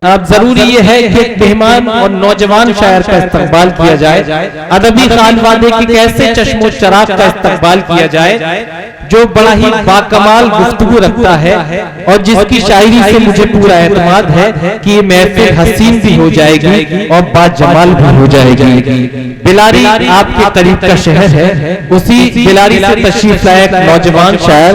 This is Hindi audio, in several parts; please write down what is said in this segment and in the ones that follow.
अब जरूरी ये है कि एक मेहमान और नौजवान शायर का इस्तकबाल किया जाए, अदबी खानवादे की कैसे चश्मो चराग का इस्तकबाल किया जाए, जो बड़ा ही बाकमाल गुफ्तगू रखता है और जिसकी शायरी से मुझे पूरा एतमाद है कि ये महफिल हसीन भी हो जाएगी और बाजमाल भी हो जाएगी। बिलारी आपके करीब का शहर है, उसी बिलारी से तशरीफ लाए नौजवान शायर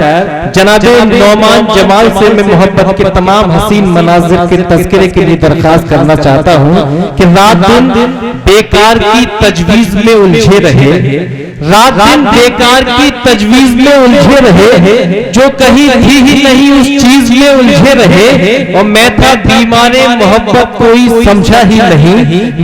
जनाबे नौमान जमाल से मैं मोहब्बत के तमाम हसीन मनाजिर के तज़किरे के लिए दरख्वास्त करना चाहता हूँ कि रात दिन बेकार की तजवीज में उलझे रहे, रात दिन बेकार की तजवीज में उलझे रहे, जो कहीं थी ही नहीं उस चीज में उलझे रहे, और मैं था बीमारे मोहब्बत कोई समझा ही नहीं,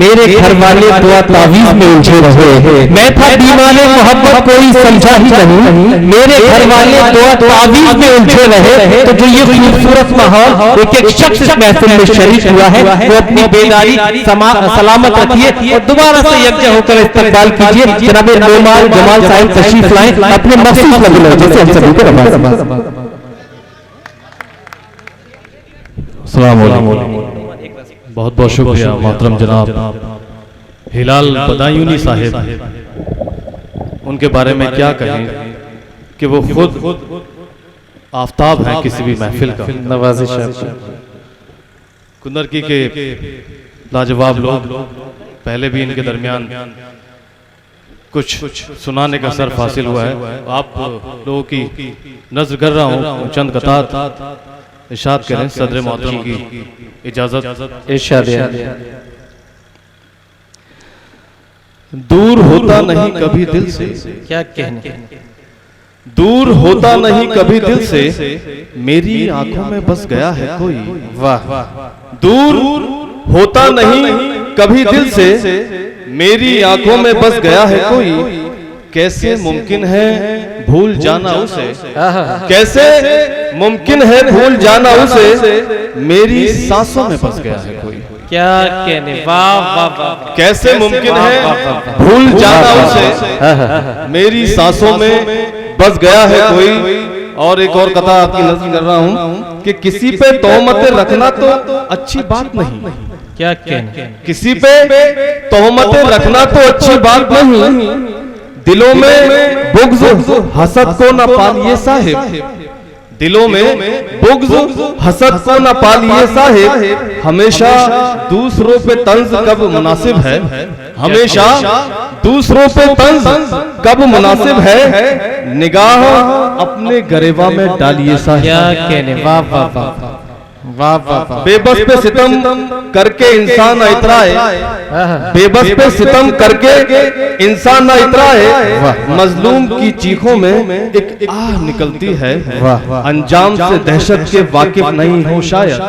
मेरे घर वाले दुआ तावीज में उलझे रहे। मैं था बीमारे मोहब्बत कोई समझा ही नहीं, मेरे घर वाले दुआ तावीज में उलझे रहे। तो जो ये खूबसूरत माहौल एक एक शख्स इस महफिल में शरीक हुआ है, वो अपनी बेदारी सलामत रखिए और दोबारा से यकजा होकर इस्तकबाल कीजिए। जनाब नौमान जमाल साहिब तशरीफ लाएं अपने मखसूस लफ्ज़ों से हम सभी को बहुत बहुत शुक्रिया मोहतरम जनाब हिलाल बदायूनी साहिब। उनके बारे में क्या कहें कि वो खुद आफताब हैं किसी भी महफिल का। नवाजिश कुंदरकी के लाजवाब लोग, पहले भी इनके दरमियान कुछ सुनाने का सर्फ हासिल हुआ है। आप लोगों की नज़र कर रहा हूँ, चंद कतार इरशाद करें सदर मोहतरम की इजाजत। इरशाद दूर होता नहीं कभी दिल से, क्या कहने, दूर होता नहीं कभी दिल से, मेरी आंखों में बस गया है कोई। वाह। दूर होता नहीं कभी दिल से, मेरी आंखों में बस गया है कोई। कैसे मुमकिन है भूल जाना उसे, कैसे मुमकिन है भूल जाना उसे, मेरी सांसों में बस गया है कोई। क्या कहने, वाह वाह वाह। कैसे मुमकिन है भूल जाना उसे, मेरी सांसों में बस गया है कोई। और एक और कथा आपकी नज़र कर रहा हूँ कि किसी पे तोहमतें रखना तो अच्छी बात नहीं। क्या कहने, किसी पे तोहमतें रखना तो अच्छी बात नहीं, दिलों में बुग़्ज़ हसद को न पालिए साहिब, दिलों में बुग़्ज़ हसद को न पालिए साहिब। हमेशा दूसरों पे तंज कब मुनासिब है, हमेशा दूसरों पे तंज कब मुनासिब है, निगाह अपने गरेवा में डालिए साहिब। क्या कहने, वाह वाह वाह वाह वाह। बेबस पे सितम करके इंसान न इतराए, बेबस पे सितम करके इंसान न इतराए, मजलूम की चीखों में एक आह निकलती है। अंजाम से दहशत के वाकिफ नहीं हो शायद,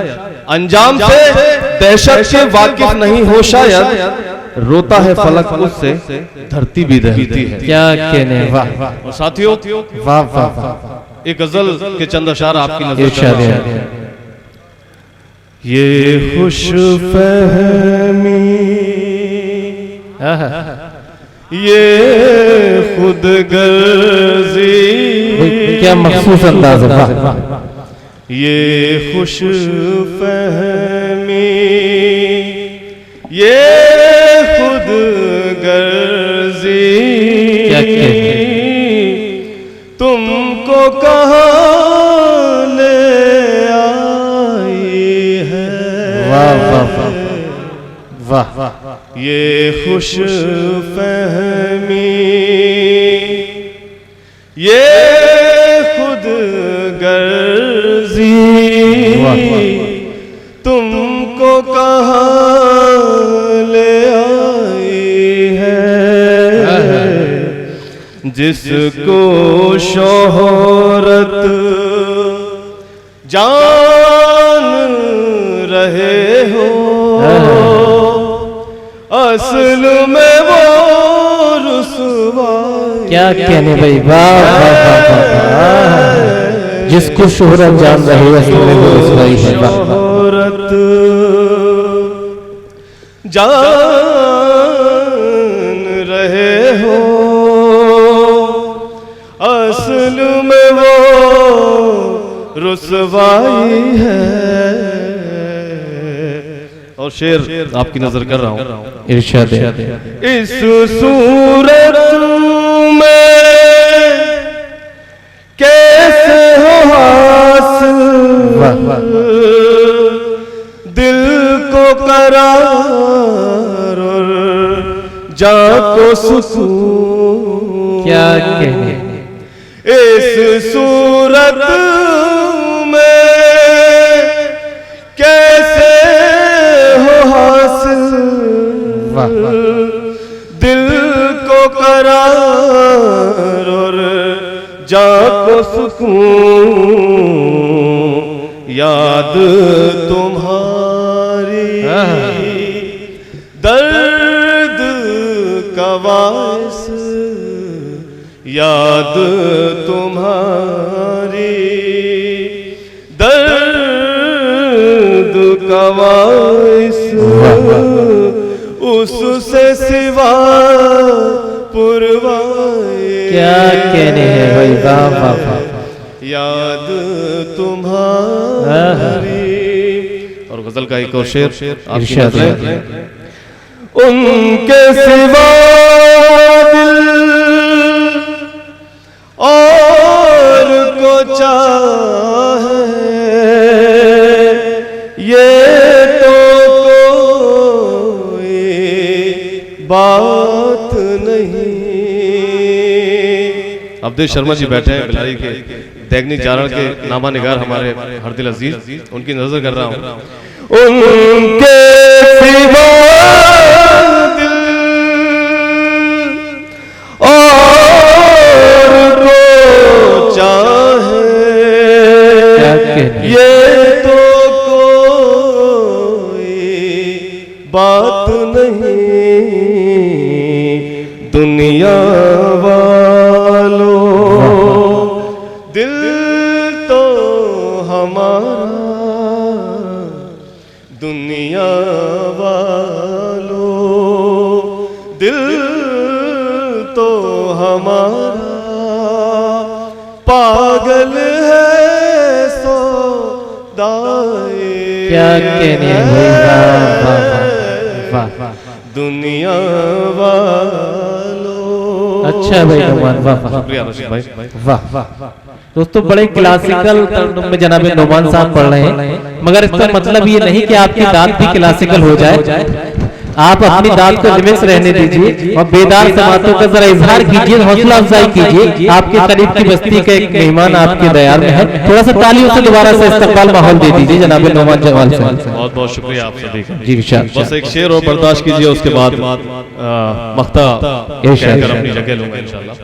अंजाम से दहशत के वाकिफ नहीं हो शायद, रोता है फलक उससे धरती भी रहती है। क्या कहने, वाह। और साथियों वाह वाह। एक गजल के चंद अशार आपकी नजर। ये खुश फहमी, ये खुद गर्जी, क्या मखसूस अंदाज़ है। ये खुश फहमी, ये खुद गर्जी, क्या कहने, तुमको कहाँ ले वाह वाह। ये खुश फहमी, ये खुद गर्जी, तुमको कहाँ ले आई है, जिसको शोहरत जान रहे हो, असल में वो रुसवा। क्या कहने भाई, वाह वाह वाह। जिसको शोहरत जान रहे हो असल में वो रुसवाई है। शोहरत जान रहे हो, असल में वो रुसवाई है। और शेर आपकी नजर कर रहा हूं। इरशाद इस सूरत में कैसे हो हासिल दिल को करार और जान को सुकून। क्या कहने इस सूरत में कैसे हो हासिल दिल को करार और जान को सुकून। याद तुम्हारी दर्द का वाइस, याद तुम्हारी दर्द का वाइस, उससे सिवा पुरवाए। क्या कहने हैं भाई, वाह वाह वाह। याद तुम्हारी। और गजल का एक और शेर इरशाद है। उनके सिवा दिल और को चाहे ये तो कोई बात नहीं। अवधेश शर्मा जी बैठे हैं बिलारी के दैनिक जागरण के नामा निगार हमारे हरदिल अजीज, उनकी नजर कर रहा हूं। उनके सिवा दिल और को चाहे ये तो कोई बात नहीं। दुनिया वालों दिल तो हमारा, दुनिया वालों दिल तो हमारा। पागल है सौदाए। क्या कहने हैं भाई, वाह वाह वाह। दुनिया वालों। अच्छा भाई नोमान, वाह वाह शुक्रिया रशीद भाई। वाह वाह। दोस्तों बड़े क्लासिकल तर्जुमे में जनाब नोमान साहब पढ़ रहे हैं, मगर इसका मतलब ये नहीं कि आपकी दाद भी क्लासिकल हो जाए। आप अपनी दाद को रिमिक्स रहने दीजिए और बेदार समातों का जरा इजहार कीजिए, हौसला अफजाई कीजिए। आपके करीब की बस्ती का एक मेहमान आपके दयार में है, थोड़ा सा तालियों से दोबारा से इस्तकबाल माहौल दे दीजिए जनाब नोमान जवाल से। बहुत बहुत शुक्रिया आप सभी का। जी विशाल, बस एक शेर और बर्दाश्त कीजिए, उसके बाद मख्ता कहकर अपनी जगह लूंगा इंशाल्लाह।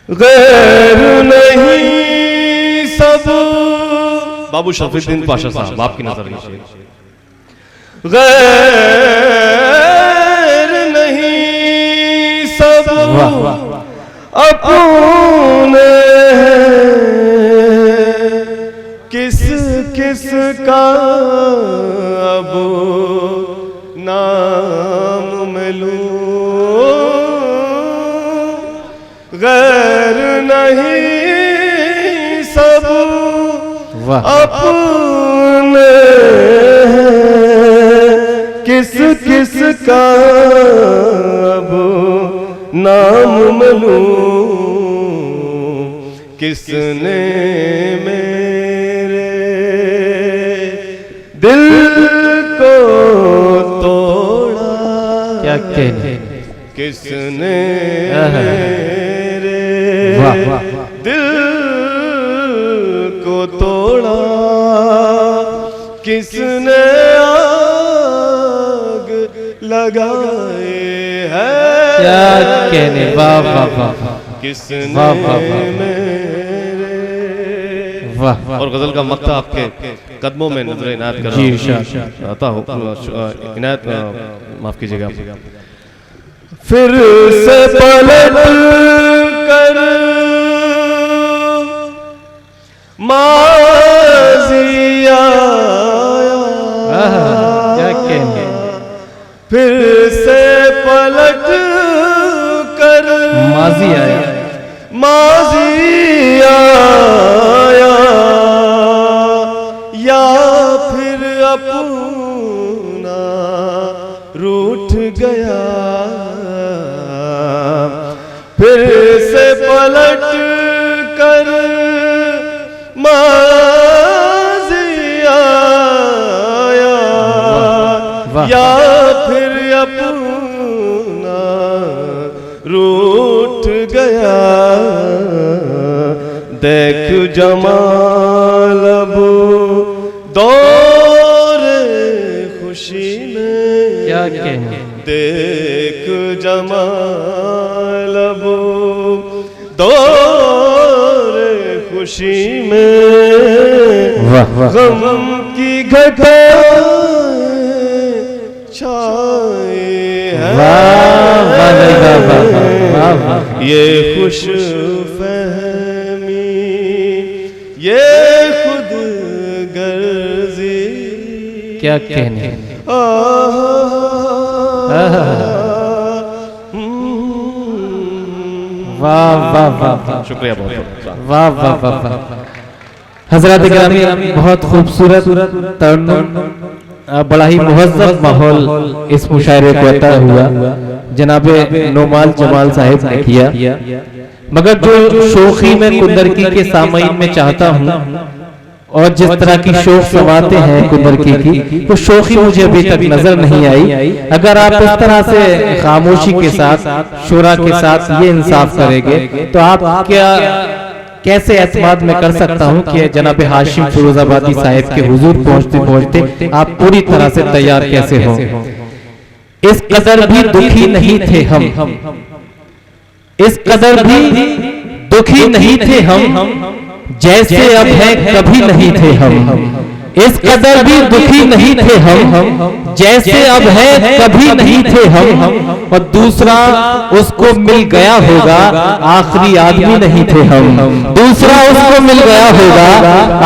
गैर नहीं सब। बाबू शफीउद्दीन पाशा साहब आपकी नजर लीजिए। गैर नहीं सब अपने किस किस का अब नाम मैं लूं। गैर नहीं सब अपने किस किस का अब नाम मैं लूं। किसने मेरे दिल को तोड़ा। क्या कहने, किसने मेरे दिल को तोड़ा। किसने आग लगाए है। क्या कहने, वाह वाह वाह। किसने वाह वाह मेरे। वाह वाह। और गजल का मक्ता आपके कदमों में नजर इनायत कर जी रहा हूं। इनायत माफ कीजिएगा। फिर से पलट कर माज़ी आया। क्या कहने, फिर से पलट कर माजी आया। माज़ी आया। या फिर अपने गया, देख जमाल अब दौर खुशी में, क्या कहें, देख जमाल अब दौर खुशी में, गम की घटा छाए हैं, ये खुश फहमी, ये खुद गर्जी, क्या कहने। वाह वाह वाह, शुक्रिया बहुत, वाह वाह वाह वाह। हजरत गिरामी, बहुत खूबसूरत तरन्नुम, बड़ा ही मुहज़्ज़ब माहौल इस मुशायरे को अता हुआ जनाबे नोमाल जमाल साहिब ने किया। मगर जो शोखी में कुंदरकी के सामईन में चाहता हूँ और जिस तरह की शोख समाते हैं कुंदरकी की, वो शोखी मुझे अभी तक नजर नहीं आई। अगर आप इस तरह से खामोशी के साथ, शुरा के साथ ये इंसाफ करेंगे तो आप क्या कैसे एतमाद में कर सकता हूँ कि जनाब हाशिम फिरोजाबादी साहिब के हुजूर पहुँचते पहुँचते आप पूरी तरह से तैयार कैसे हो। इस कदर भी दुखी नहीं थे हम, इस कदर भी दुखी नहीं थे हम, जैसे अब है कभी नहीं थे हम। इस कदर भी दुखी नहीं थे हम, जैसे अब है कभी नहीं थे हम। और दूसरा उसको मिल गया होगा, आखिरी आदमी नहीं थे हम। दूसरा उसको मिल गया होगा,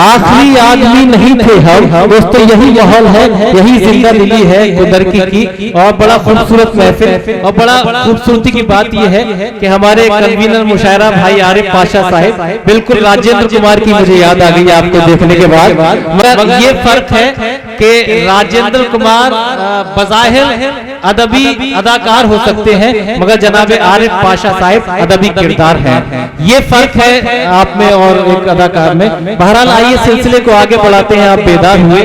आखिरी आदमी नहीं थे हम। दोस्तों यही माहौल है, यही जिंदा दिली है कुंदरकी की। और बड़ा खूबसूरत महफिल, और बड़ा खूबसूरती की बात यह है कि हमारे कन्वीनर मुशायरा भाई आरिफ पाशा साहिब, बिल्कुल राजेंद्र कुमार की मुझे याद आ गई आपको देखने के बाद। ये फर्क है कि राजेंद्र कुमार बज़ाहिर अदबी अदाकार हो सकते हैं, मगर जनाब आरिफ पाशा साहिब अदबी किरदार है। ये फर्क है आप में और एक अदाकार में। बहरहाल आइए सिलसिले को आगे बढ़ाते हैं, आप बेदार हुए।